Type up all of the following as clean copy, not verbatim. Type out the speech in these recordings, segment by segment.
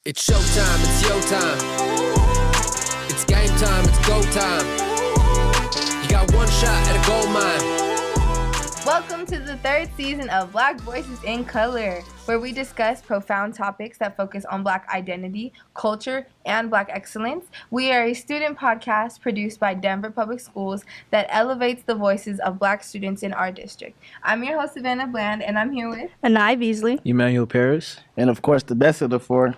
It's showtime, it's yo time. It's game time, it's go time. You got one shot at a gold mine. Welcome to the third season of Black Voices in Color, where we discuss profound topics that focus on Black identity, culture, and Black excellence. We are a student podcast produced by Denver Public Schools that elevates the voices of Black students in our district. I'm your host, Savannah Bland, and I'm here with Anai Beasley. Anai and Paris. And of course, the best of the four,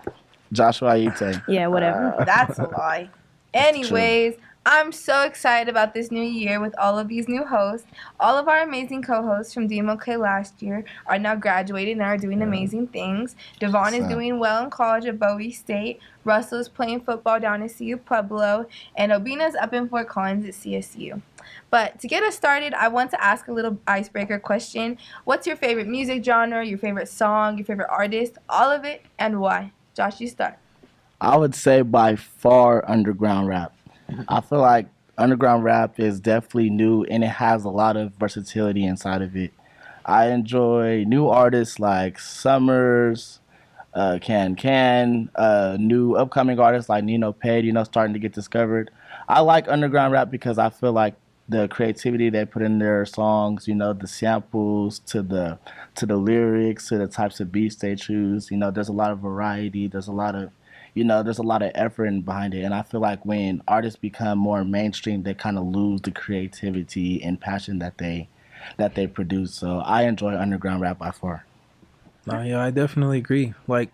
Joshua Aite. Yeah, whatever. That's a lie. Anyways, I'm so excited about this new year with all of these new hosts. All of our amazing co-hosts from DMOK last year are now graduated and are doing amazing things. Devon is doing well in college at Bowie State. Russell is playing football down at CU Pueblo. And Obina's up in Fort Collins at CSU. But to get us started, I want to ask a little icebreaker question. What's your favorite music genre, your favorite song, your favorite artist, all of it, and why? Josh, you start. I would say by far underground rap. I feel like underground rap is definitely new and it has a lot of versatility inside of it. I enjoy new artists like Summers, new upcoming artists like Nino Pay, starting to get discovered. I like underground rap because I feel like the creativity they put in their songs, the samples to the lyrics, to the types of beats they choose, there's a lot of variety, there's a lot of effort behind it. And I feel like when artists become more mainstream, they kind of lose the creativity and passion that they produce. So I enjoy underground rap by far. Yeah, I definitely agree. Like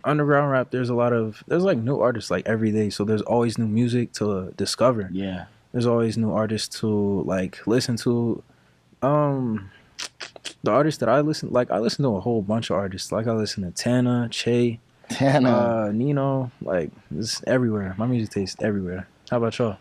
underground rap, there's like new artists like every day. So there's always new music to discover. Yeah. There's always new artists to like listen to. The artists that I listen to a whole bunch of artists. Like I listen to Tana, Che, Nino, like it's everywhere. My music taste everywhere. How about y'all?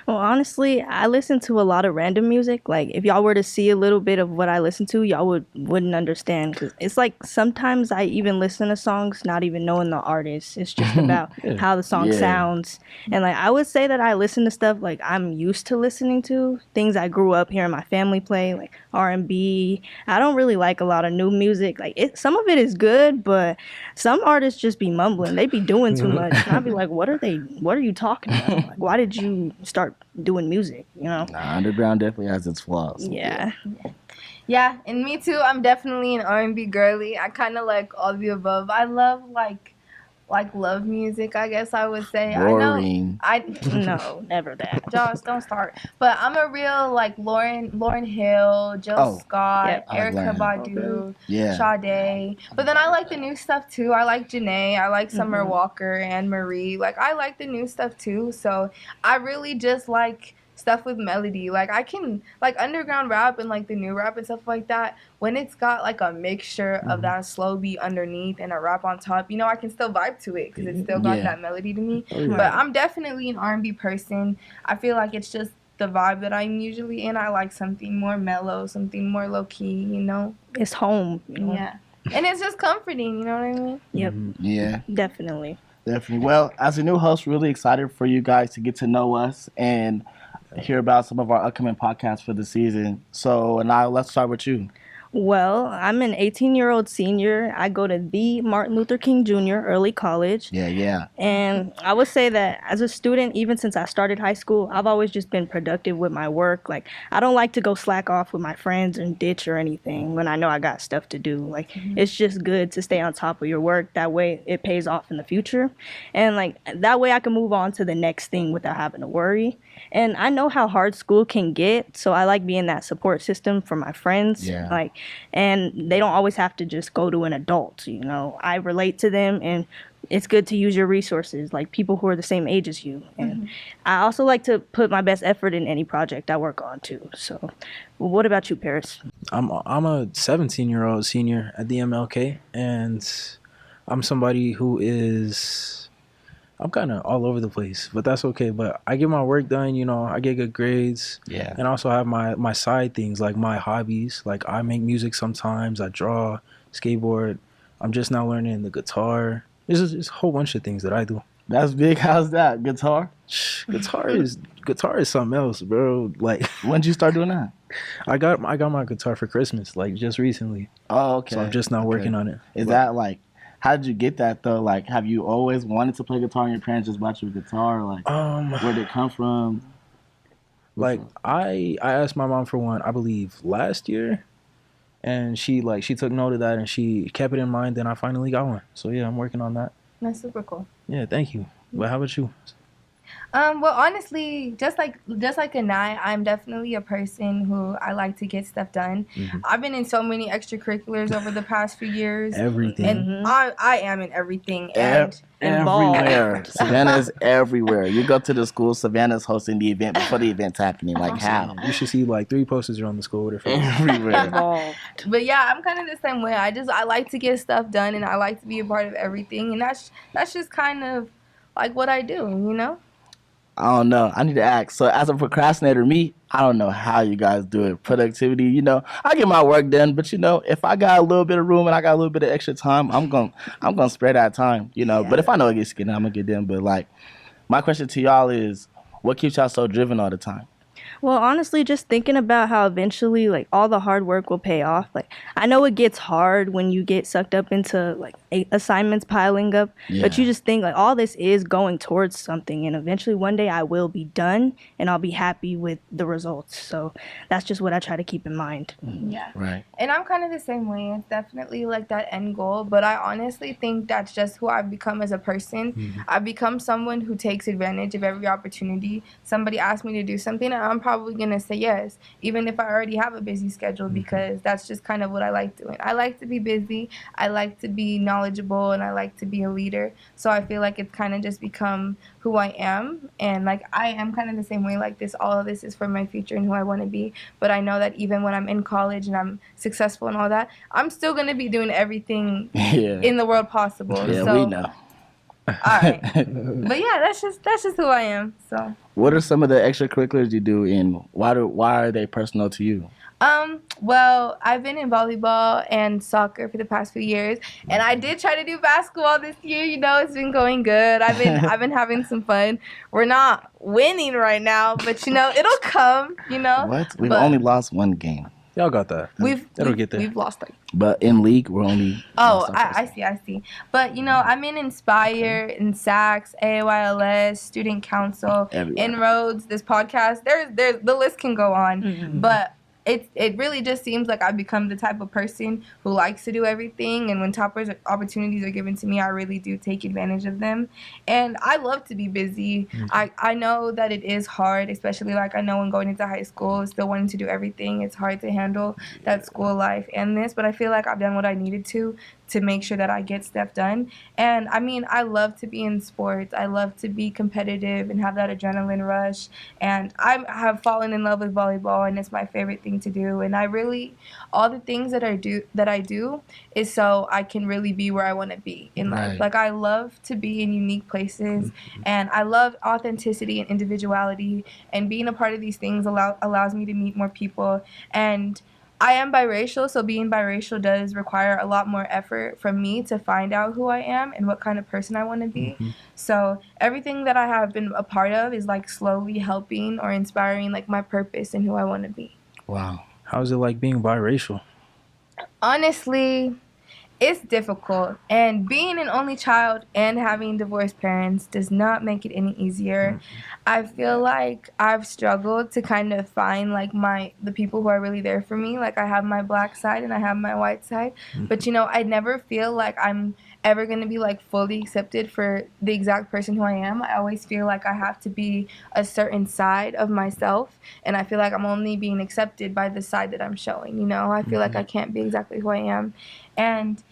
Well, honestly, I listen to a lot of random music. Like, if y'all were to see a little bit of what I listen to, y'all wouldn't understand. 'Cause it's like sometimes I even listen to songs not even knowing the artist. It's just about how the song sounds. And like, I would say that I listen to stuff like I'm used to listening to, things I grew up hearing my family play, like R&B. I don't really like a lot of new music. Like, some of it is good, but some artists just be mumbling. They be doing too much. And I'd be like, what are you talking about? Like, why did you start doing music, Nah, underground definitely has its flaws. Yeah, and me too. I'm definitely an R&B girly. I kind of like all of the above. I love like love music, I guess I would say. Boring. No, never that. Josh, don't start. But I'm a real like Lauren Hill, Jill Scott, Erykah Badu, Sade. But then I like the new stuff too. I like Janae. I like Summer Walker and Marie. Like I like the new stuff too. So I really just like stuff with melody. Like I can like underground rap and like the new rap and stuff like that. When it's got like a mixture of that slow beat underneath and a rap on top, I can still vibe to it because it's still got that melody to me. But I'm definitely an R&B person. I feel like it's just the vibe that I'm usually in. I like something more mellow, something more low key. It's home. Yeah, and it's just comforting. You know what I mean? Yep. Yeah. Definitely. Well, as a new host, really excited for you guys to get to know us and hear about some of our upcoming podcasts for the season. So, now let's start with you. Well, I'm an 18-year-old senior. I go to the Martin Luther King Jr. Early College. Yeah. And I would say that as a student, even since I started high school, I've always just been productive with my work. Like, I don't like to go slack off with my friends and ditch or anything when I know I got stuff to do. Like, it's just good to stay on top of your work. That way it pays off in the future. And like, that way I can move on to the next thing without having to worry. And I know how hard school can get, so I like being that support system for my friends. Yeah. Like, and they don't always have to just go to an adult, I relate to them, and it's good to use your resources, like people who are the same age as you. And I also like to put my best effort in any project I work on too. So, what about you, Paris? I'm a 17-year-old senior at the MLK, and I'm somebody who I'm kind of all over the place, but that's okay. But I get my work done, I get good grades. Yeah. And I also have my side things, like my hobbies. Like I make music sometimes, I draw, skateboard. I'm just now learning the guitar. There's just a whole bunch of things that I do. That's big. How's that? Guitar? Guitar is something else, bro. Like when did you start doing that? I got my guitar for Christmas, like just recently. Oh, okay. So I'm just now working on it. Is that like How did you get that though? Like, have you always wanted to play guitar and your parents just bought you a guitar? Like, where did it come from? Like, I asked my mom for one, I believe last year, and she took note of that and she kept it in mind. Then I finally got one. So yeah, I'm working on that. That's super cool. Yeah, thank you. But how about you? Well, honestly, just like Anai, I'm definitely a person who I like to get stuff done. Mm-hmm. I've been in so many extracurriculars over the past few years. Everything. And I am in everything. And everywhere. Savannah's everywhere. You go to the school, Savannah's hosting the event before the event's happening. Like, how? You should see like 3 posters around the school with her face. Everywhere. But yeah, I'm kind of the same way. I like to get stuff done, and I like to be a part of everything. And that's just kind of like what I do, you know? I don't know. I need to ask. So as a procrastinator, I don't know how you guys do it. Productivity, I get my work done, but if I got a little bit of room and I got a little bit of extra time, I'm gonna spread that time, Yeah. But if I know it gets getting, I'm gonna get done. But like, my question to y'all is, what keeps y'all so driven all the time? Well, honestly, just thinking about how eventually, like, all the hard work will pay off. Like, I know it gets hard when you get sucked up into, like, assignments piling up. Yeah. But you just think, like, all this is going towards something. And eventually, one day, I will be done, and I'll be happy with the results. So that's just what I try to keep in mind. Yeah. Right. And I'm kind of the same way. It's definitely, like, that end goal. But I honestly think that's just who I've become as a person. Mm-hmm. I've become someone who takes advantage of every opportunity. Somebody asks me to do something, and I'm probably going to say yes, even if I already have a busy schedule, because that's just kind of what I like doing. I like to be busy, I like to be knowledgeable, and I like to be a leader. So I feel like it's kind of just become who I am, and like I am kind of the same way. Like this, all of this is for my future and who I want to be. But I know that even when I'm in college and I'm successful and all that, I'm still going to be doing everything in the world possible. Yeah, so, we know. All right. But yeah, that's just who I am. So what are some of the extracurriculars you do, and why are they personal to you? Well, I've been in volleyball and soccer for the past few years, and I did try to do basketball this year. It's been going good. I've been having some fun. We're not winning right now, but it'll come. What? We've only lost one game. Y'all got that. It'll get there. We've lost 3. But in league, we're only. I see. But I'm in Inspire, in SACS, AYLS, Student Council, Inroads, this podcast. There's the list can go on. Mm-hmm. But it really just seems like I've become the type of person who likes to do everything, and when opportunities are given to me, I really do take advantage of them. And I love to be busy. Mm-hmm. I know that it is hard, especially like I know when going into high school, still wanting to do everything, it's hard to handle that school life and this, but I feel like I've done what I needed to make sure that I get stuff done. And I love to be in sports. I love to be competitive and have that adrenaline rush. And I have fallen in love with volleyball, and it's my favorite thing to do. And all the things that I do is so I can really be where I want to be in life. Like I love to be in unique places, and I love authenticity and individuality. And being a part of these things allows me to meet more people. And I am biracial, so being biracial does require a lot more effort from me to find out who I am and what kind of person I want to be. Mm-hmm. So everything that I have been a part of is like slowly helping or inspiring like my purpose and who I want to be. Wow. How's it like being biracial? Honestly, it's difficult, and being an only child and having divorced parents does not make it any easier. Mm-hmm. I feel like I've struggled to kind of find like the people who are really there for me. Like I have my black side and I have my white side, but I never feel like I'm ever going to be like fully accepted for the exact person who I am. I always feel like I have to be a certain side of myself, and I feel like I'm only being accepted by the side that I'm showing. I feel like I can't be exactly who I am. And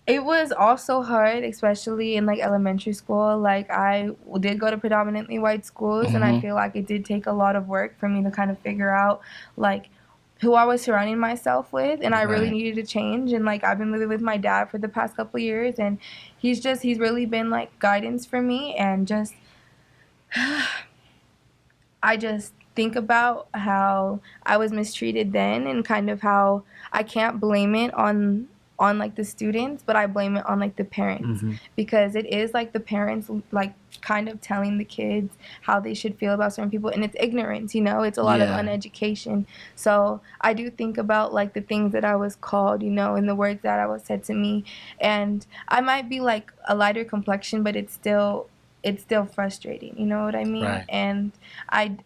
it was also hard, especially in like elementary school. Like I did go to predominantly white schools, and I feel like it did take a lot of work for me to kind of figure out like who I was surrounding myself with, and I really needed to change. And like I've been living with my dad for the past couple of years, and he's really been like guidance for me. And just I just think about how I was mistreated then, and kind of how I can't blame it on on like the students, but I blame it on like the parents, because it is like the parents like kind of telling the kids how they should feel about certain people, and it's ignorance, you know, it's a lot of uneducation. So I do think about like the things that I was called, you know, and the words that I was said to me, and I might be like a lighter complexion, but it's still frustrating, you know what I mean? Right. And I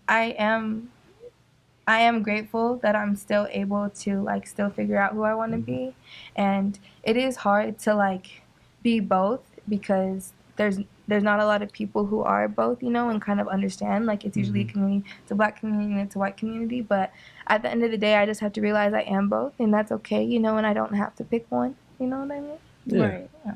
am grateful that I'm still able to like still figure out who I want to be, and it is hard to like be both, because there's not a lot of people who are both, you know, and kind of understand. Like it's usually a community, it's a black community and it's a white community, but at the end of the day, I just have to realize I am both, and that's okay, you know, and I don't have to pick one. You know what I mean? Yeah. Right. Yeah.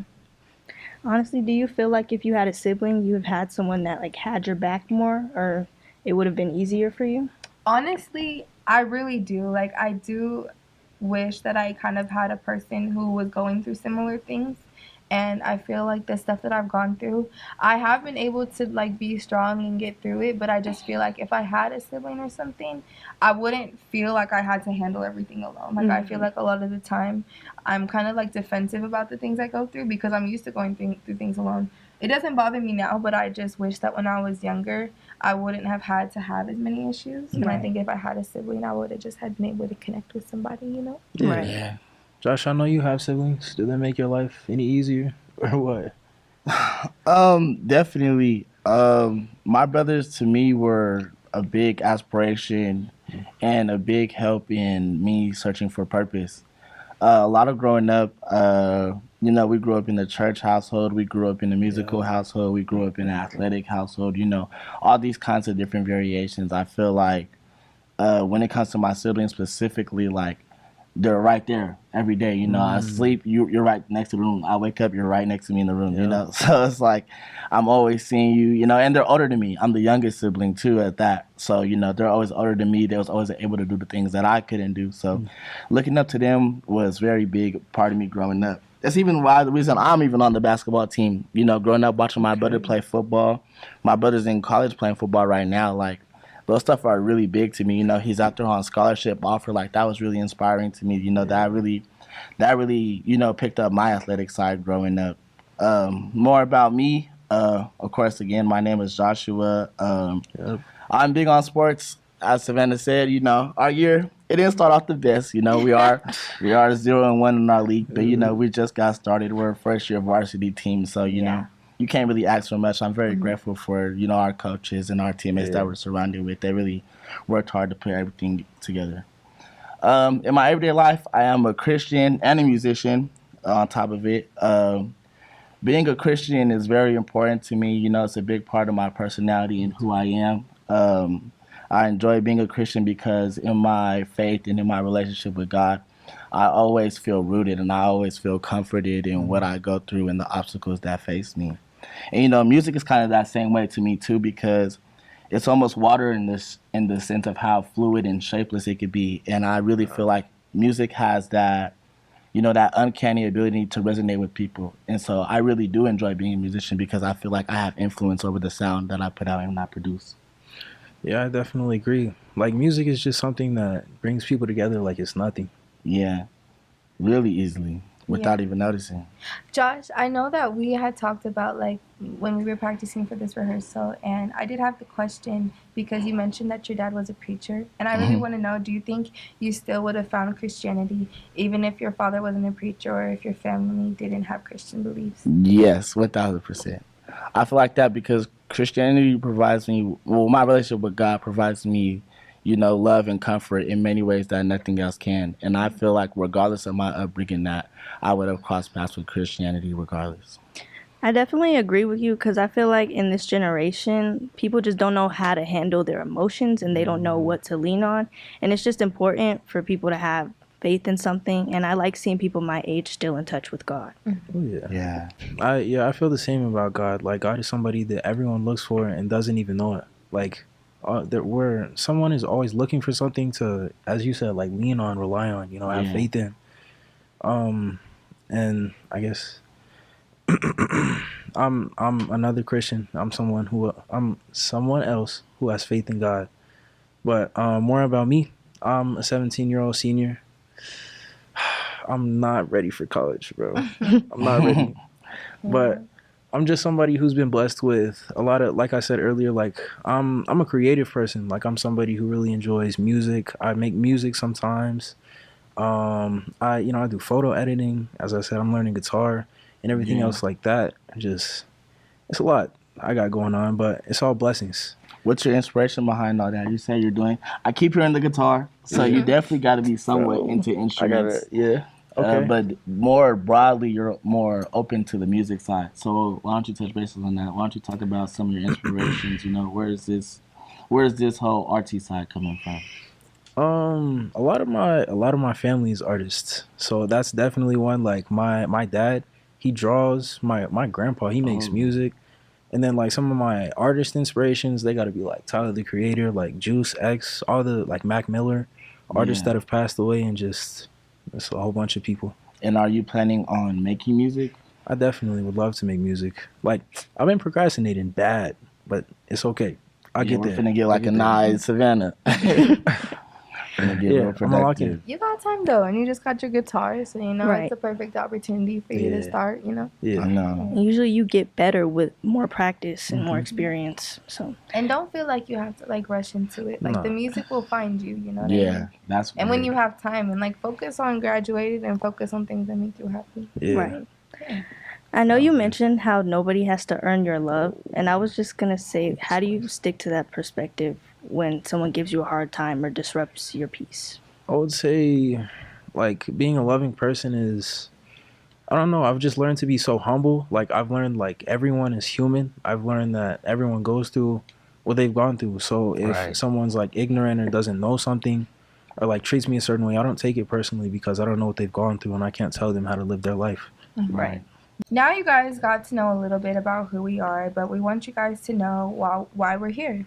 Honestly, do you feel like if you had a sibling, you have had someone that like had your back more, or it would have been easier for you? Honestly, I really do. Like, I do wish that I kind of had a person who was going through similar things. And I feel like the stuff that I've gone through, I have been able to, like, be strong and get through it. But I just feel like if I had a sibling or something, I wouldn't feel like I had to handle everything alone. Like, I feel like a lot of the time, I'm kind of, like, defensive about the things I go through, because I'm used to going through things alone. It doesn't bother me now, but I just wish that when I was younger, I wouldn't have had to have as many issues. And I think if I had a sibling, I would have just had been able to connect with somebody, you know? Yeah. Right. Yeah. Josh, I know you have siblings. Do they make your life any easier or what? Definitely. My brothers to me were a big aspiration and a big help in me searching for purpose. A lot of growing up, you know, we grew up in the church household, we grew up in the musical household, we grew up in an athletic household, you know, all these kinds of different variations. I feel like when it comes to my siblings specifically, like, they're right there every day. You know, I sleep, you're right next to the room. I wake up, you're right next to me in the room, you know? So it's like, I'm always seeing you, you know, and they're older than me. I'm the youngest sibling too at that. So, you know, they're always older than me. They was always able to do the things that I couldn't do. So looking up to them was very big part of me growing up. That's even why the reason I'm even on the basketball team, you know, growing up watching my brother play football. My brother's in college playing football right now. Like, those stuff are really big to me. You know, he's out there on scholarship offer. Like, that was really inspiring to me. You know, that really, you know, picked up my athletic side growing up. More about me. Of course, again, my name is Joshua. I'm big on sports. As Savannah said, you know, our year, it didn't start off the best. You know, we are 0-1 in our league, but, you know, we just got started. We're a first year varsity team, so, you know, you can't really ask for much. I'm very grateful for, you know, our coaches and our teammates that we're surrounded with. They really worked hard to put everything together. In my everyday life, I am a Christian and a musician on top of it. Being a Christian is very important to me. You know, it's a big part of my personality and who I am. I enjoy being a Christian because in my faith and in my relationship with God, I always feel rooted and I always feel comforted in what I go through and the obstacles that face me. And, you know, music is kind of that same way to me too, because it's almost water in the sense of how fluid and shapeless it could be. And I really feel like music has that, you know, that uncanny ability to resonate with people. And so I really do enjoy being a musician because I feel like I have influence over the sound that I put out and I produce. Yeah, I definitely agree. Like, music is just something that brings people together like it's nothing. Yeah, really easily without even noticing. Josh, I know that we had talked about, like, when we were practicing for this rehearsal, and I did have the question because you mentioned that your dad was a preacher, and I really want to know, do you think you still would have found Christianity even if your father wasn't a preacher or if your family didn't have Christian beliefs? Yes, 1,000%. I feel like that because Christianity provides me, well, my relationship with God provides me, you know, love and comfort in many ways that nothing else can. And I feel like regardless of my upbringing, that I would have crossed paths with Christianity regardless. I definitely agree with you because I feel like in this generation, people just don't know how to handle their emotions and they don't know what to lean on. And it's just important for people to have faith in something. And I like seeing people my age still in touch with God. Oh, yeah. I feel the same about God. Like, God is somebody that everyone looks for and doesn't even know it. Like, where someone is always looking for something to, as you said, like, lean on, rely on, you know, have faith in. And I guess I'm another Christian. I'm someone else who has faith in God. But more about me. I'm a 17-year-old senior. I'm not ready for college, bro. I'm not ready. But I'm just somebody who's been blessed with a lot of, like I said earlier, like I'm a creative person. Like I'm somebody who really enjoys music. I make music sometimes. I do photo editing. As I said, I'm learning guitar and everything else like that. Just it's a lot I got going on, but it's all blessings. What's your inspiration behind all that? You say you're doing. I keep hearing the guitar, so you definitely got to be somewhat into instruments. Okay. But more broadly, you're more open to the music side. So why don't you touch bases on that? Why don't you talk about some of your inspirations? Where's this whole artsy side coming from? A lot of my family is artists, so that's definitely one. Like my dad, he draws. My grandpa, he makes music, and then like some of my artist inspirations, they got to be like Tyler the Creator, like Juice X, all the like Mac Miller artists that have passed away, and just it's a whole bunch of people. And are you planning on making music? I definitely would love to make music. Like I've been procrastinating bad, but it's okay. I'll get there. We're finna get like Anai and Savannah. I'm unlocking. You got time though, and you just got your guitar, so it's a perfect opportunity for you to start. Yeah, I know. Usually, you get better with more practice and more experience. So, and don't feel like you have to like rush into it. Like the music will find you. You know what I mean? That's. And when you have time, and like focus on graduating and focus on things that make you happy. Yeah. Right. Yeah. I know you mentioned how nobody has to earn your love, and I was just gonna say, how do you stick to that perspective when someone gives you a hard time or disrupts your peace? I would say, like, being a loving person is, I don't know, I've just learned to be so humble. Like, I've learned, like, everyone is human. I've learned that everyone goes through what they've gone through. So if someone's, like, ignorant or doesn't know something or, like, treats me a certain way, I don't take it personally because I don't know what they've gone through and I can't tell them how to live their life. Right. Now you guys got to know a little bit about who we are, but we want you guys to know why we're here.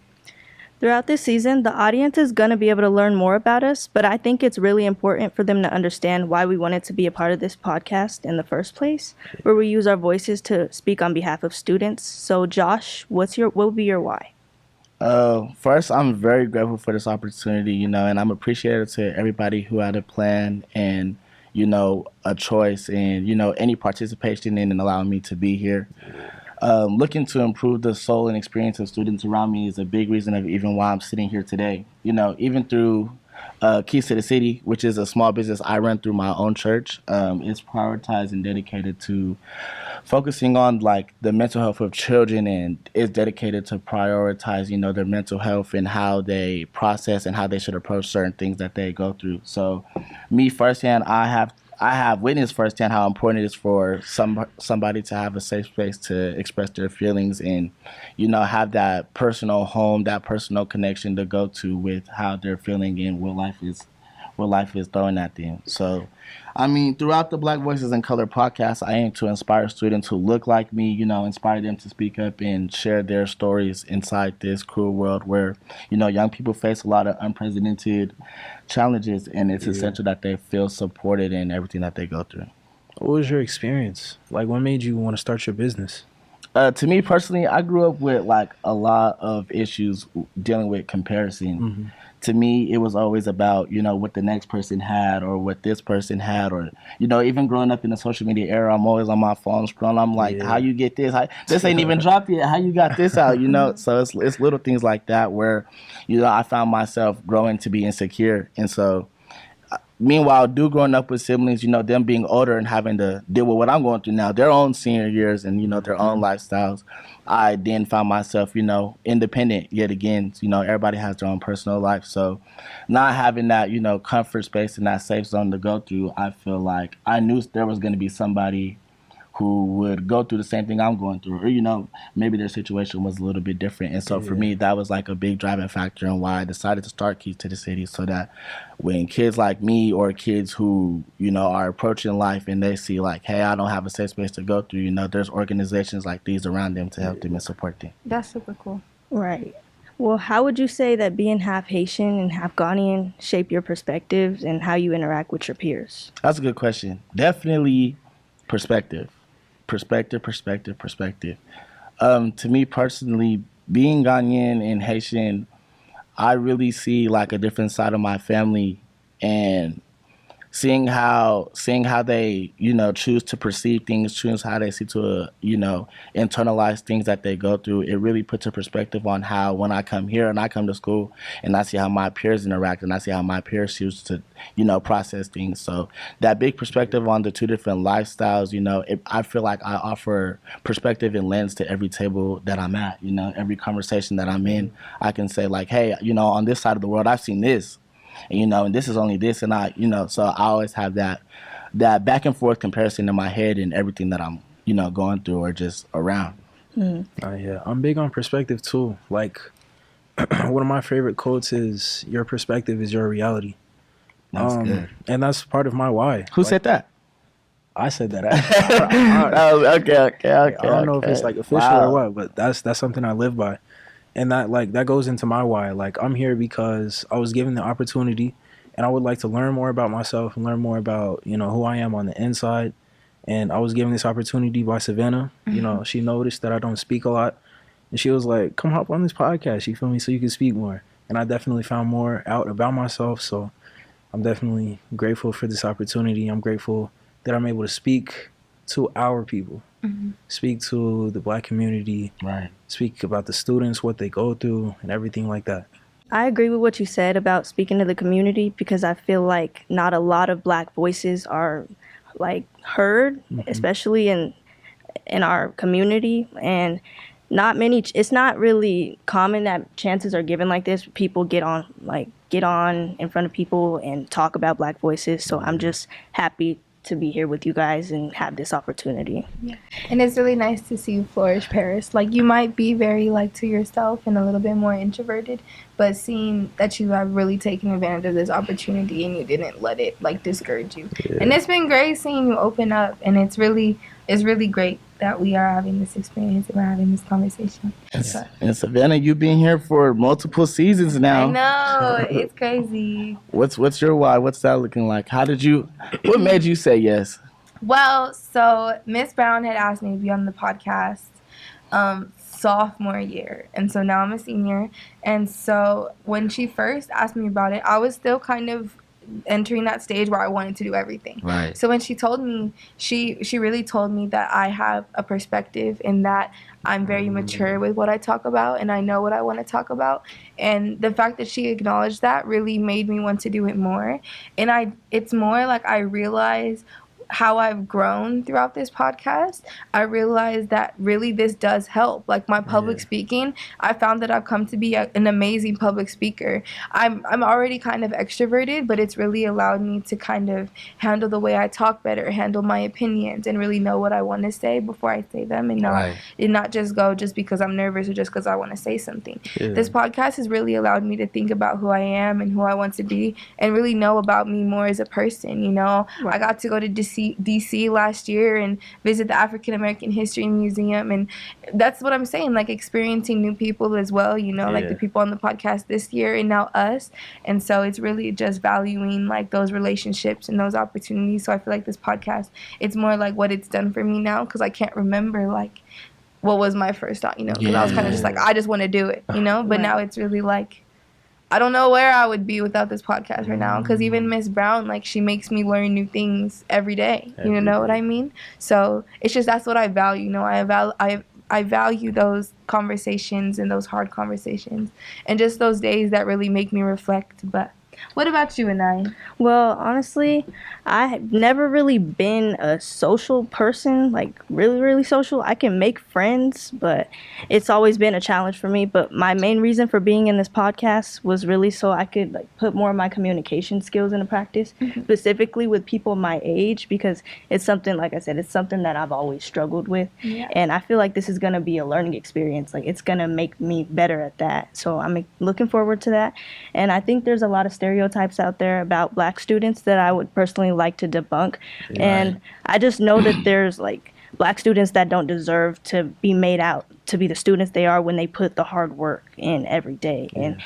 Throughout this season, the audience is going to be able to learn more about us, but I think it's really important for them to understand why we wanted to be a part of this podcast in the first place, where we use our voices to speak on behalf of students. So, Josh, what would be your why? First, I'm very grateful for this opportunity, and I'm appreciative to everybody who had a plan and, a choice and, any participation in and allowing me to be here. Looking to improve the soul and experience of students around me is a big reason of even why I'm sitting here today. Even through Keys to the City, which is a small business I run through my own church, it's prioritized and dedicated to focusing on like the mental health of children, and is dedicated to prioritize, their mental health and how they process and how they should approach certain things that they go through. So me firsthand, I have witnessed firsthand how important it is for somebody to have a safe space to express their feelings and, have that personal home, that personal connection to go to with how they're feeling and what life is throwing at them. So, throughout the Black Voices in Color podcast, I aim to inspire students who look like me, inspire them to speak up and share their stories inside this cruel world where, young people face a lot of unprecedented challenges, and it's essential that they feel supported in everything that they go through. What was your experience? Like, what made you want to start your business? To me personally, I grew up with like a lot of issues dealing with comparison. Mm-hmm. To me, it was always about, what the next person had or what this person had, or, even growing up in the social media era, I'm always on my phone scrolling. I'm like, how you get this? This ain't even dropped yet. How you got this out? So it's little things like that where, I found myself growing to be insecure. And so, meanwhile, growing up with siblings, them being older and having to deal with what I'm going through now, their own senior years and, their own lifestyles, I then found myself, independent yet again. Everybody has their own personal life. So not having that, comfort space and that safe zone to go through, I feel like I knew there was going to be somebody who would go through the same thing I'm going through, or, maybe their situation was a little bit different. And so for me, that was like a big driving factor in why I decided to start Keys to the City, so that when kids like me or kids who, are approaching life and they see like, hey, I don't have a safe space to go through, there's organizations like these around them to help them and support them. That's super cool. Right. Well, how would you say that being half Haitian and half Ghanaian shape your perspectives and how you interact with your peers? That's a good question. Definitely perspective. Perspective. To me personally, being Ghanaian and Haitian, I really see like a different side of my family, and seeing how they, you know, choose to perceive things, choose how they see to, you know, internalize things that they go through, it really puts a perspective on how when I come here and I come to school and I see how my peers interact and I see how my peers choose to, you know, process things. So that big perspective on the two different lifestyles, you know, I feel like I offer perspective and lens to every table that I'm at, you know, every conversation that I'm in. I can say like, hey, you know, on this side of the world, I've seen this. And, you know, and this is only this, and I, you know, so I always have that back and forth comparison in my head and everything that I'm, you know, going through or just around. Yeah, I'm big on perspective too. Like, one of my favorite quotes is, "Your perspective is your reality." That's good. And that's part of my why. Who said that? I said that. Okay. I don't know if it's like official or what, but that's something I live by. And that goes into my why. Like, I'm here because I was given the opportunity and I would like to learn more about myself and learn more about, you know, who I am on the inside. And I was given this opportunity by Savannah. You know, she noticed that I don't speak a lot. And she was like, come hop on this podcast, you feel me, so you can speak more. And I definitely found more out about myself. So I'm definitely grateful for this opportunity. I'm grateful that I'm able to speak to our people, speak to the Black community, right? Speak about the students, what they go through, and everything like that. I agree with what you said about speaking to the community, because I feel like not a lot of Black voices are like heard, especially in our community, and not many. It's not really common that chances are given like this. People get on in front of people and talk about Black voices. So I'm just happy to be here with you guys and have this opportunity. Yeah. And it's really nice to see you flourish, Paris. Like, you might be very like to yourself and a little bit more introverted, but seeing that you have really taken advantage of this opportunity and you didn't let it like discourage you. Yeah. And it's been great seeing you open up, and it's really great that we are having this experience and we're having this conversation. And Savannah, you've been here for multiple seasons now. I know, it's crazy. What's your why? What's that looking like? What made you say yes? Well, so Miss Brown had asked me to be on the podcast sophomore year, and so now I'm a senior. And so when she first asked me about it, I was still kind of entering that stage where I wanted to do everything. Right. So when she told me, she really told me that I have a perspective and that I'm very mature with what I talk about and I know what I want to talk about. And the fact that she acknowledged that really made me want to do it more. And it's more like I realize how I've grown throughout this podcast. I realized that really this does help. Like my public speaking, I found that I've come to be an amazing public speaker. I'm already kind of extroverted, but it's really allowed me to kind of handle the way I talk better, handle my opinions, and really know what I want to say before I say them, and not just go just because I'm nervous or just because I want to say something. Yeah. This podcast has really allowed me to think about who I am and who I want to be, and really know about me more as a person. You know, I got to go to DC last year and visit the African American History Museum, and that's what I'm saying, like experiencing new people as well, you know, like the people on the podcast this year and now us. And so it's really just valuing like those relationships and those opportunities. So I feel like this podcast, it's more like what it's done for me now, because I can't remember like what was my first thought, you know, because I was kind of just like, I just want to do it, you know, but now it's really like, I don't know where I would be without this podcast right now, because even Miss Brown, like, she makes me learn new things every day. You know what I mean? So it's just, that's what I value. You know, I value those conversations and those hard conversations and just those days that really make me reflect. But what about you, Anai? Well, honestly, I've never really been a social person, like really, really social. I can make friends, but it's always been a challenge for me. But my main reason for being in this podcast was really so I could like put more of my communication skills into practice, specifically with people my age, because it's something, like I said, it's something that I've always struggled with. Yeah. And I feel like this is going to be a learning experience. Like, it's going to make me better at that. So I'm looking forward to that. And I think there's a lot of stereotypes out there about Black students that I would personally like to debunk. Right. And I just know that there's like Black students that don't deserve to be made out to be the students they are when they put the hard work in every day. Yeah.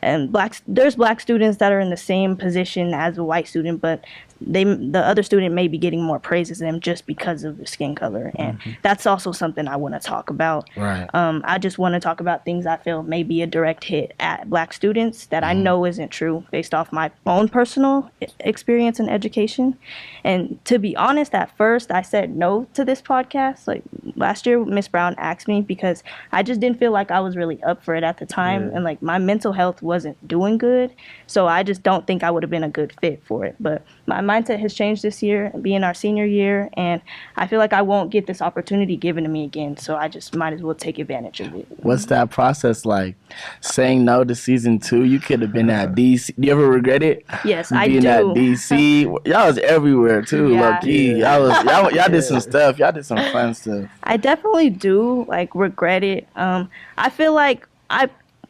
And there's Black students that are in the same position as a white student, but the other student may be getting more praises than them just because of their skin color, and that's also something I want to talk about. Right. I just want to talk about things I feel may be a direct hit at Black students that I know isn't true based off my own personal experience and education. And to be honest, at first I said no to this podcast. Like last year, Miss Brown asked me because I just didn't feel like I was really up for it at the time, and like my mental health wasn't doing good, so I just don't think I would have been a good fit for it. But my mindset has changed this year, being our senior year, and I feel like I won't get this opportunity given to me again, so I just might as well take advantage of it. What's that process like? Saying no to season 2, you could have been at DC. Do you ever regret it? Yes, I being do. At DC, y'all was everywhere too, low key. Y'all did some stuff. Y'all did some fun stuff. I definitely do like regret it. I feel like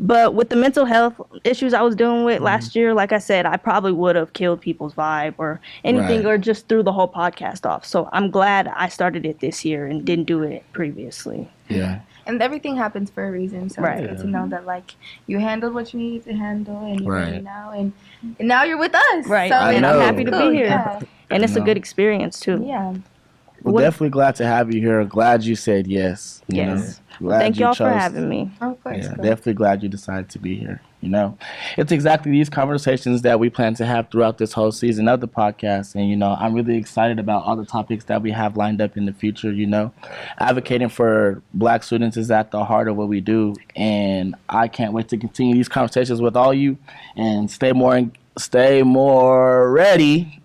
but with the mental health issues I was dealing with last year, like I said, I probably would have killed people's vibe or anything, or just threw the whole podcast off. So I'm glad I started it this year and didn't do it previously. Yeah. And everything happens for a reason, so it's good to know that like you handled what you needed to handle, and you're ready now, and now you're with us. Right, so, and I'm happy to be here, yeah. and it's a good experience too. Yeah. We're definitely glad to have you here. Glad you said yes. You know? Thank y'all for having me. Of course. Yeah, definitely glad you decided to be here. You know, it's exactly these conversations that we plan to have throughout this whole season of the podcast. And, you know, I'm really excited about all the topics that we have lined up in the future. You know, advocating for Black students is at the heart of what we do. And I can't wait to continue these conversations with all you and stay more ready.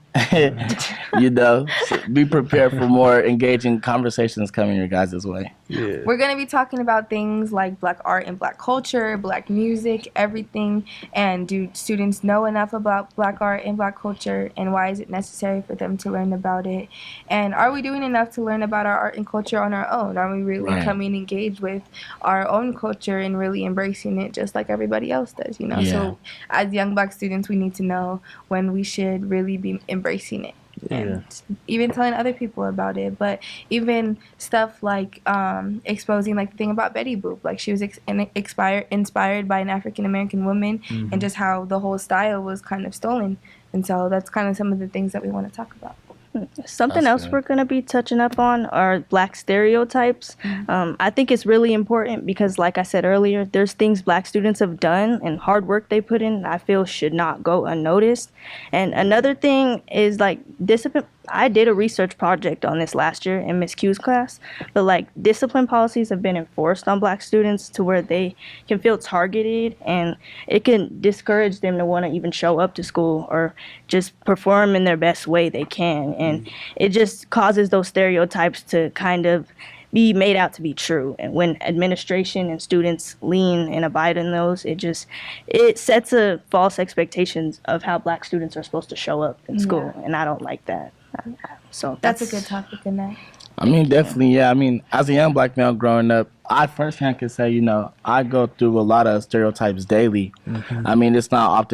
You know, so be prepared for more engaging conversations coming your guys' way. Yeah. We're going to be talking about things like Black art and Black culture, Black music, everything. And do students know enough about Black art and Black culture, and why is it necessary for them to learn about it? And are we doing enough to learn about our art and culture on our own? Are we really coming engaged with our own culture and really embracing it just like everybody else does, you know? So as young Black students, we need to know when we should really be embracing it. And even telling other people about it, but even stuff like exposing like the thing about Betty Boop, like she was inspired by an African American woman, and just how the whole style was kind of stolen. And so that's kind of some of the things that we want to talk about. Something else we're going to be touching up on are Black stereotypes. I think it's really important because, like I said earlier, there's things Black students have done and hard work they put in I feel should not go unnoticed. And another thing is like discipline. I did a research project on this last year in Miss Q's class, but like discipline policies have been enforced on Black students to where they can feel targeted, and it can discourage them to want to even show up to school or just perform in their best way they can. And it just causes those stereotypes to kind of be made out to be true. And when administration and students lean and abide in those, it sets a false expectations of how Black students are supposed to show up in school, and I don't like that. So that's a good topic in that. I mean, definitely, yeah. I mean, as a young Black male growing up, I firsthand can say, you know, I go through a lot of stereotypes daily. I mean, it's not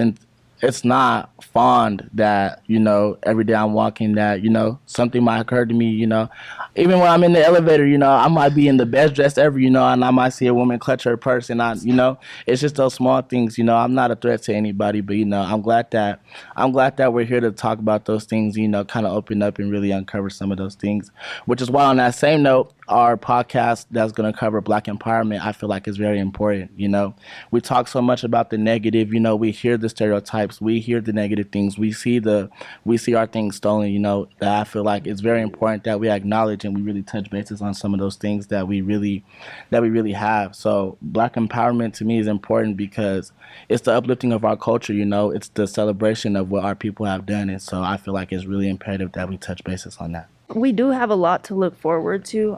fond that, you know, every day I'm walking that, you know, something might occur to me, you know. Even when I'm in the elevator, you know, I might be in the best dress ever, you know, and I might see a woman clutch her purse, and you know, it's just those small things, you know. I'm not a threat to anybody, but, you know, I'm glad that we're here to talk about those things, you know, kind of open up and really uncover some of those things, which is why on that same note, our podcast that's going to cover Black empowerment, I feel like is very important. You know, we talk so much about the negative, you know, we hear the stereotypes, we hear the negative things, we see our things stolen, you know, that I feel like it's very important that we acknowledge and we really touch bases on some of those things that we really have. So Black empowerment to me is important because it's the uplifting of our culture, you know, it's the celebration of what our people have done. And so I feel like it's really imperative that we touch bases on that. We do have a lot to look forward to.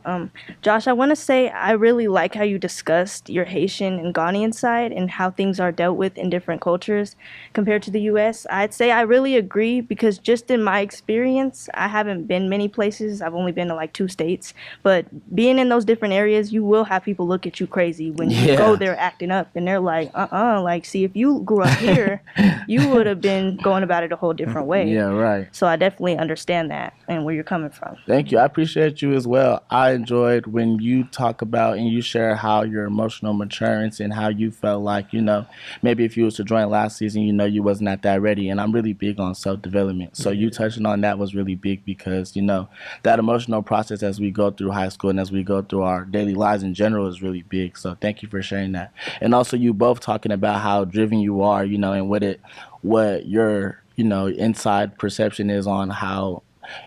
Josh, I want to say I really like how you discussed your Haitian and Ghanaian side and how things are dealt with in different cultures compared to the U.S. I'd say I really agree because just in my experience, I haven't been many places. I've only been to like 2 states. But being in those different areas, you will have people look at you crazy when you go there acting up. And they're like, like, see, if you grew up here, you would have been going about it a whole different way. Yeah, right. So I definitely understand that and where you're coming from. from. Thank you. I appreciate you as well. I enjoyed when you talk about and you share how your emotional maturity and how you felt like, maybe if you was to join last season, you wasn't at that ready. And I'm really big on self-development. So you touching on that was really big because, that emotional process as we go through high school and as we go through our daily lives in general is really big. So thank you for sharing that. And also you both talking about how driven you are, and what your, inside perception is on how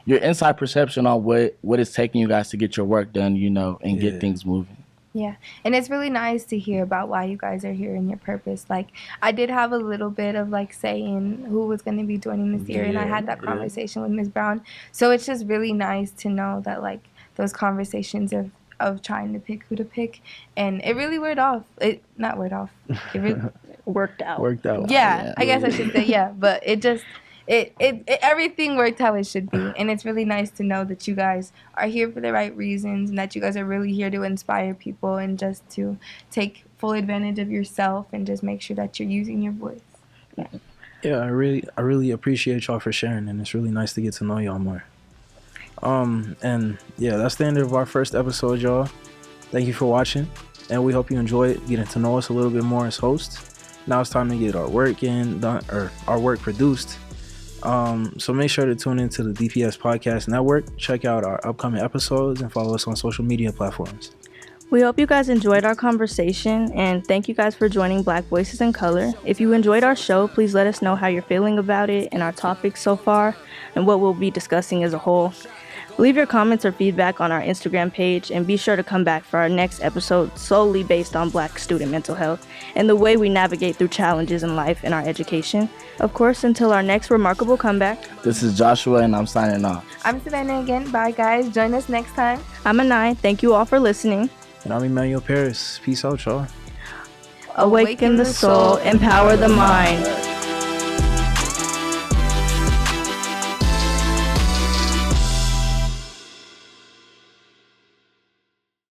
your inside perception on what it's taking you guys to get your work done, and get things moving. Yeah, and it's really nice to hear about why you guys are here and your purpose. Like, I did have a little bit of, saying who was going to be joining this year, and I had that conversation with Ms. Brown. So it's just really nice to know that, those conversations of trying to pick who to pick, and it really worked off. It really worked out. Yeah, I guess I should say, yeah, but it just... It everything worked how it should be, and it's really nice to know that you guys are here for the right reasons and that you guys are really here to inspire people and just to take full advantage of yourself and just make sure that you're using your voice. Yeah, I really appreciate y'all for sharing, and it's really nice to get to know y'all more. And yeah, that's the end of our first episode, y'all. Thank you for watching, and we hope you enjoyed getting to know us a little bit more as hosts. Now it's time to get our work done, or our work produced. So make sure to tune into the DPS Podcast Network, check out our upcoming episodes, and follow us on social media platforms. We hope you guys enjoyed our conversation, and thank you guys for joining Black Voices in Color. If you enjoyed our show, please let us know how you're feeling about it and our topics so far, and what we'll be discussing as a whole. Leave your comments or feedback on our Instagram page, and be sure to come back for our next episode solely based on Black student mental health and the way we navigate through challenges in life and our education. Of course, until our next remarkable comeback. This is Joshua, and I'm signing off. I'm Savannah again. Bye, guys. Join us next time. I'm Anai. Thank you all for listening. And I'm Anai and Paris. Peace out, y'all. Awaken the soul, empower the mind.